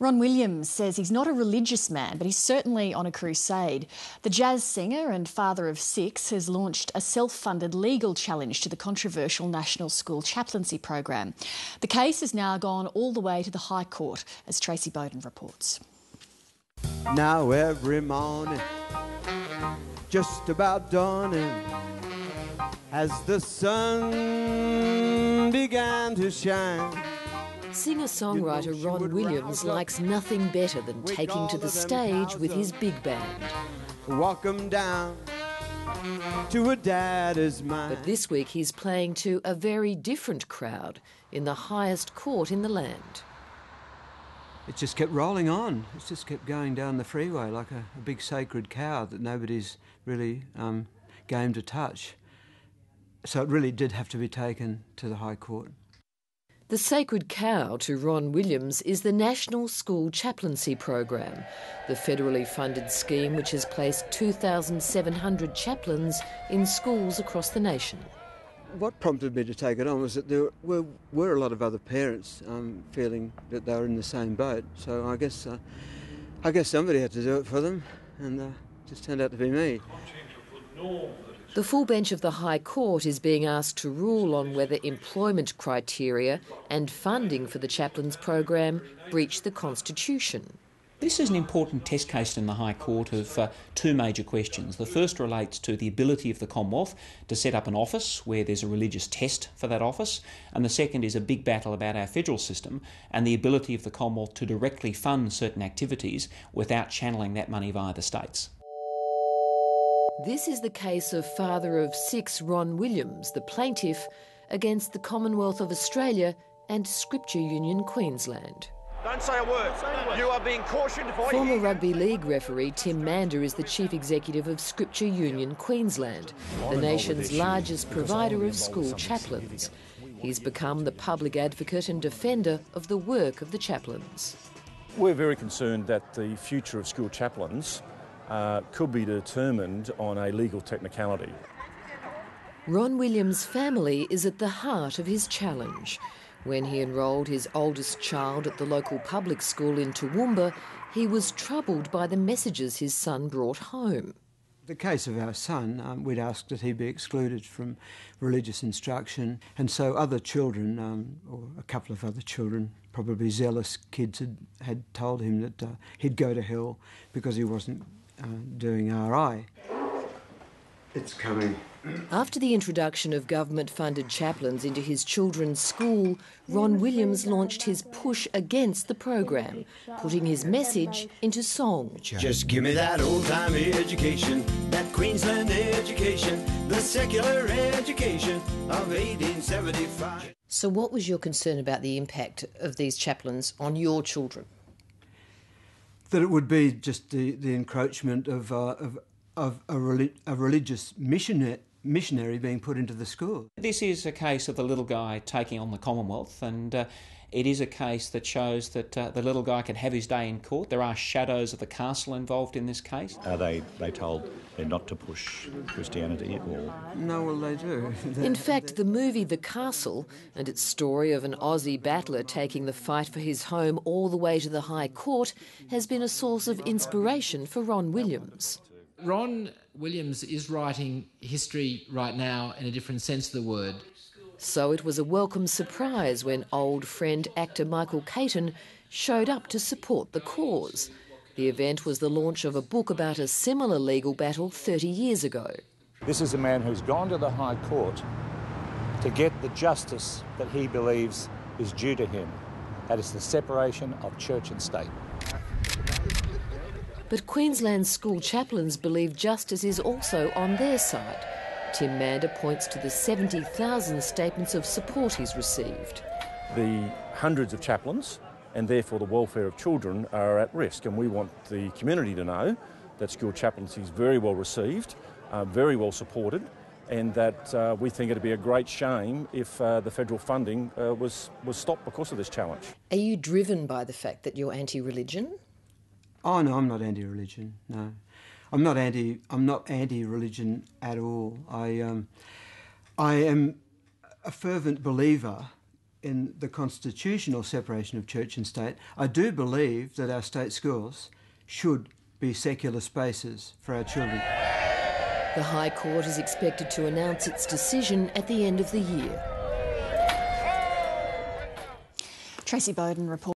Ron Williams says he's not a religious man, but he's certainly on a crusade. The jazz singer and father of 6 has launched a self-funded legal challenge to the controversial National School Chaplaincy Program. The case has now gone all the way to the High Court, as Tracy Bowden reports. Now every morning, just about dawning, as the sun began to shine. Singer-songwriter Ron Williams likes nothing better than taking to the stage with his big band. Walk 'em down to a daddy's mind. But this week he's playing to a very different crowd in the highest court in the land. It just kept rolling on. It just kept going down the freeway like a big sacred cow that nobody's really game to touch. So it really did have to be taken to the High Court. The sacred cow to Ron Williams is the National School Chaplaincy Program, the federally funded scheme which has placed 2,700 chaplains in schools across the nation. What prompted me to take it on was that there were a lot of other parents feeling that they were in the same boat. So I guess somebody had to do it for them, and it just turned out to be me. The full bench of the High Court is being asked to rule on whether employment criteria and funding for the chaplains program breach the Constitution. This is an important test case in the High Court of two major questions. The first relates to the ability of the Commonwealth to set up an office where there's a religious test for that office, and the second is a big battle about our federal system and the ability of the Commonwealth to directly fund certain activities without channeling that money via the states. This is the case of father of 6 Ron Williams, the plaintiff, against the Commonwealth of Australia and Scripture Union Queensland. Don't say a word. You are being cautioned. Former rugby league referee Tim Mander is the chief executive of Scripture Union Queensland, the nation's largest provider of school chaplains. He's become the public advocate and defender of the work of the chaplains. We're very concerned that the future of school chaplains could be determined on a legal technicality. Ron Williams' family is at the heart of his challenge. When he enrolled his oldest child at the local public school in Toowoomba, he was troubled by the messages his son brought home. The case of our son, we'd asked that he be excluded from religious instruction, and so other children, or a couple of other children, probably zealous kids, had told him that he'd go to hell because he wasn't doing RI. It's coming. After the introduction of government-funded chaplains into his children's school, Ron Williams launched his push against the program, putting his message into song. Just give me that old-timey education, that Queensland education, the secular education of 1875. So what was your concern about the impact of these chaplains on your children? That it would be just the encroachment of a religious missionary being put into the school. This is a case of the little guy taking on the Commonwealth, and it is a case that shows that the little guy can have his day in court. There are shadows of the castle involved in this case. Are they told they're not to push Christianity or...? No, well, they do. In fact, the movie The Castle and its story of an Aussie battler taking the fight for his home all the way to the High Court has been a source of inspiration for Ron Williams. Ron Williams is writing history right now in a different sense of the word. So it was a welcome surprise when old friend actor Michael Caton showed up to support the cause. The event was the launch of a book about a similar legal battle 30 years ago. This is a man who's gone to the High Court to get the justice that he believes is due to him. That is the separation of church and state. But Queensland's school chaplains believe justice is also on their side. Tim Mander points to the 70,000 statements of support he's received. The hundreds of chaplains, and therefore the welfare of children, are at risk, and we want the community to know that school chaplaincy is very well received, very well supported, and that we think it'd be a great shame if the federal funding was stopped because of this challenge. Are you driven by the fact that you're anti-religion? Oh no, I'm not anti-religion. No, I'm not anti-religion at all. I am a fervent believer in the constitutional separation of church and state, I do believe that our state schools should be secular spaces for our children. The High Court is expected to announce its decision at the end of the year. Tracy Bowden reports.